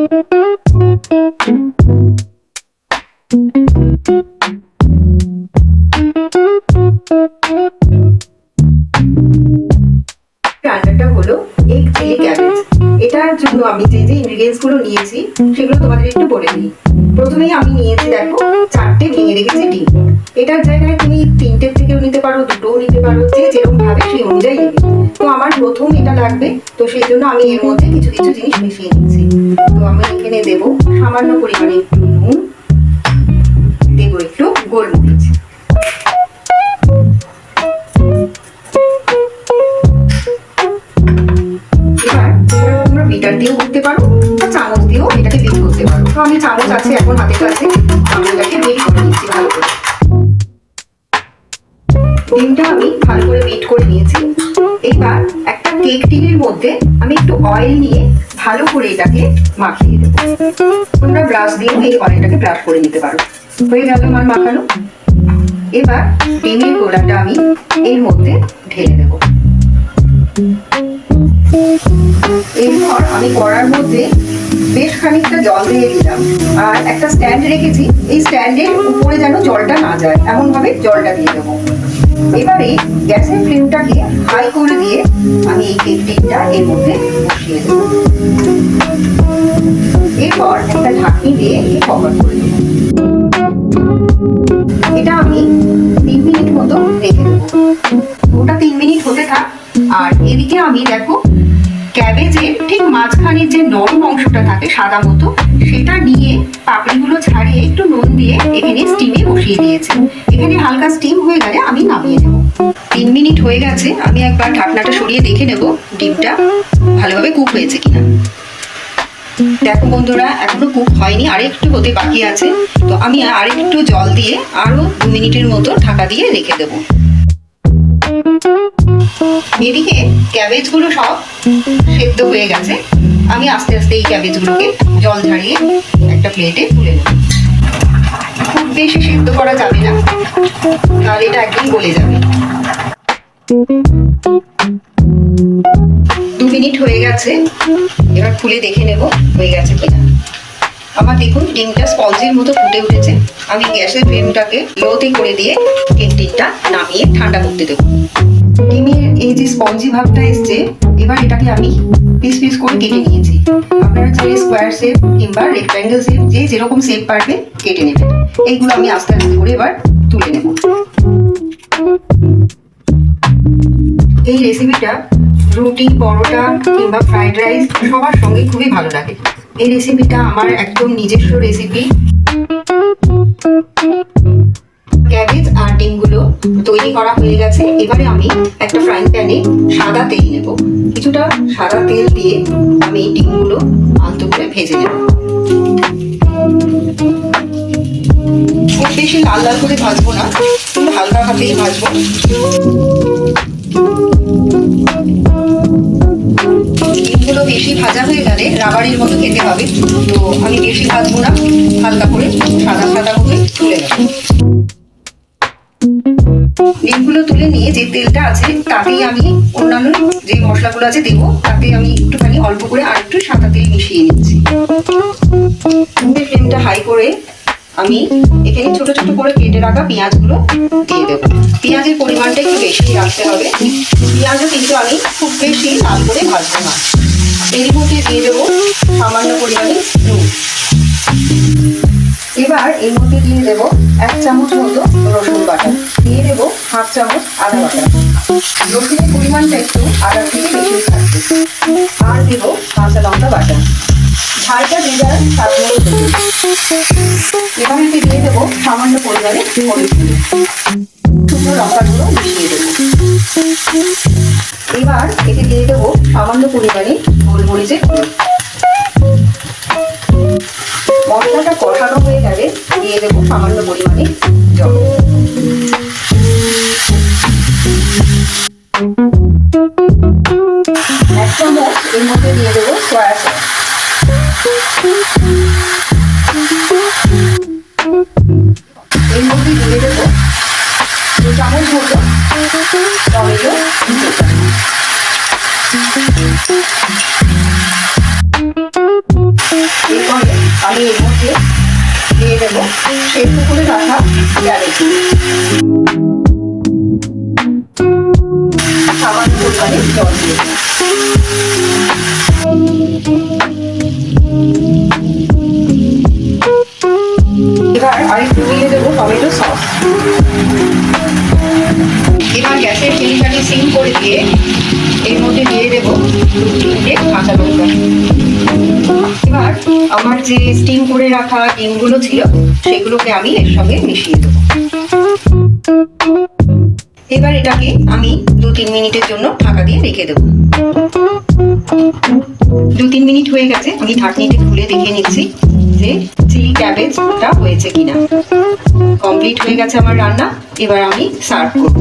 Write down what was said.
রান্নাটা হলো egg chilli cabbage. এটার জন্য আমি যে যে ইনগ্রেডিয়েন্টস গুলো নিয়েছি সেগুলো তোমাদের একটু বলে দিই। প্রথমেই আমি নিয়েছি দেখো 4টে ভেঙে রেখেছি ডিম। এটার জায়গায় তুমি 3টের থেকেও নিতে পারো, 2টোও নিতে পারো, যে যেরকম ভাবে সেই অনুযায়ী নেবে। তো আমার প্রথম এটা লাগবে, তো সেই জন্য আমি এর মধ্যে কিছু কিছু জিনিস মিশিয়ে নিচ্ছি। তো আমি এখানে দেবো সামান্য পরিমাণে একটু নুন, দেবো একটু গোলমরিচ, বিটার দিয়েও করতে পারো বা চামচ দিয়েও এটাকে বিট করতে পারো। তো আমি চামচ আছে এখন হাতের কাছে, আমি এটাকে বিট করে নিচ্ছি ভালো করে। ডিমটা আমি ভালো করে বিট করে নিয়েছি। এইবার একটা কেক টিনের মধ্যে আমি একটু অয়েল নিয়ে ভালো করে এটাকে মাখিয়ে দেবো। তোমরা ব্রাশ দিয়েও এই অয়েলটাকে ব্রাশ করে নিতে পারো। হয়ে গেল আমার মাখানো। এবার ডিমের গোলাটা আমি এর মধ্যে ঢেলে দেবো। এরপর আমি কড়ার মধ্যে বেশ খানিকটা জল দিয়ে দিলাম, আর একটা স্ট্যান্ড রেখেছি। এই স্ট্যান্ডের উপরে যেন জলটা না যায় এমন ভাবে জলটা দিয়ে দেবো। এবারে গ্যাসের ফ্লেমটাকে হাই করে দিয়ে আমি এই কেক টিনটা এর মধ্যে বসিয়ে দেবো। এরপর একটা ঢাকনি দিয়ে কভার করে দেবো। এটা আমি 3 মিনিট মতো রেখে দেবো। ওটা 3 মিনিট হতে থাক। আর এদিকে আমি দেখো ক্যাবেজের ঠিক মাঝখানের যে নরম অংশটা থাকে সাদা মতো, সেটা নিয়ে পাপড়িগুলো ছাড়িয়ে একটু নুন দিয়ে এখানে স্টিমে বসিয়ে দিয়েছি। এখানে হালকা স্টিম হয়ে গেলে আমি নামিয়ে নেব। 3 মিনিট হয়ে গেছে, আমি একবার ঢাকনাটা সরিয়ে দেখে নেব ডিমটা ভালোভাবে কুক হয়েছে কিনা। দেখো বন্ধুরা, এখনো কুক হয়নি, আরেকটু হতে বাকি আছে। তো আমি আরেকটু জল দিয়ে আরো 2 মিনিটের মতো ঢাকা দিয়ে রেখে দেবো। এদিকে ক্যাবেজ গুলো সব সেদ্ধ হয়ে গেছে। আমি আস্তে আস্তে এই ক্যাবেজ গুলোকে জল ঝাড়িয়ে একটা প্লেটে তুলে নেব। খুব বেশি সেদ্ধ করা যাবে না, তাহলে এটা একদম গলে যাবে। 2 মিনিট হয়ে গেছে, এবার খুলে দেখে নেব হয়ে গেছে কিনা। আমার দেখুন ডিমটা স্পঞ্জের মতো ফুটে উঠেছে। আমি গ্যাসের ফ্লেমটাকে লোতে করে দিয়ে কেক টিনটা নামিয়ে ঠান্ডা করতে দেবো। ডিমের এই যে স্পঞ্জি ভাবটা এসছে, এবার এটাকে আমি পিস পিস করে কেটে নিয়েছি। আপনারা চাইলে স্কোয়ার শেপ কিংবা রেক্ট্যাঙ্গেল শেপ যে যেরকম শেপ পারবে কেটে নেবেন। এইগুলো আমি আস্তে আস্তে করে এবার তুলে নেব। এই রেসিপিটা রুটি, পরোটা কিংবা ফ্রাইড রাইস সবার সঙ্গে খুবই ভালো লাগে। এই রেসিপিটা আমার একদম নিজস্ব রেসিপি। ক্যাবেজ আর ডিমগুলো তৈরি করা হয়ে গেছে। এবারে আমি একটা ফ্রাইং প্যানে সাদা তেল নেব। কিছুটা সাদা তেল দিয়ে আমি ডিমগুলো আলতো করে ভেজে নেব। খুব বেশি লাল লাল করে ভাজবো না, কিন্তু হালকা হাতেই ভাজবো। ডিমগুলো বেশি ভাজা হয়ে গেলে রাবারের মতো খেতে হবে। তো আমি বেশি ভাজবো না, হালকা করে সাদা সাদা করে তুলে নেব। ডিমগুলো তুলে নিয়ে যে তেলটা আছে তাতেই আমি অন্যান্য যে মশলাগুলো আছে দেবো। তাতে আমি একটুখানি অল্প করে আর একটু সাদা তেল মিশিয়ে নিচ্ছি। ফ্লেমটা হাই করে আমি এখানে ছোট ছোট করে কেটে রাখা পেঁয়াজগুলো দিয়ে দেবো। পেঁয়াজের পরিমাণটা একটু বেশি রাখতে হবে। পেঁয়াজও কিন্তু আমি খুব বেশি লাল করে ভাজবো না। এর মধ্যে দিয়ে দেবো সামান্য পরিমাণে নুন। এবার এর মধ্যে দিয়ে দেবো 1 চামচ মতো রসুন বাটা, দিয়ে দেবো 1/2 চামচ আদা বাটা। রসুনের পরিমাণটা একটু আদার থেকে বেশি থাকবে। আর দেবো কাঁচা লঙ্কা বাটা। ঝালটা দিয়ে দেওয়ার স্বাদ মতো দেবো। এবার এতে দিয়ে দেবো সামান্য পরিমাণে হলুদ গুঁড়ো, শুকনো লঙ্কাগুলো মিশিয়ে দেবো। এবার এতে দিয়ে দেবো সামান্য পরিমাণে গোলমরিচের গুঁড়ো। মশলাটা কষানো হয়ে গেলে দিয়ে দেবো সামান্য পরিমাণে জল। 1 চামচ এর মধ্যে দিয়ে দেবো সয়া সস। এর মধ্যে দিয়ে দেবো 2 চামচ মতো টমেটো। এরপরে আমি এর মধ্যে দিয়ে দেবো সেদ্ধ করে রাখা ক্যাবেজ, সামান্য পরিমাণে জল দিয়ে দেবো। এবার আরেকটু দিয়ে দেবো টমেটো সস। এবার গ্যাসের ফ্লেমটাকে সিম করে দিয়ে এর মধ্যে দিয়ে দেবো 2-3টে কাঁচা লঙ্কা। এবার আমার যে স্টিম করে রাখা ডিমগুলো ছিল সেগুলোকে আমি এর সঙ্গে মিশিয়ে দেবো। এবার এটাকে আমি 2-3 মিনিটের জন্য ঢাকা দিয়ে রেখে দেবো। 2-3 মিনিট হয়ে গেছে, আমি ঢাকনিতে খুলে দেখে নিচ্ছি যে চিলি ক্যাবেজটা হয়েছে কিনা। কমপ্লিট হয়ে গেছে আমার রান্না। এবার আমি সার্ভ করব।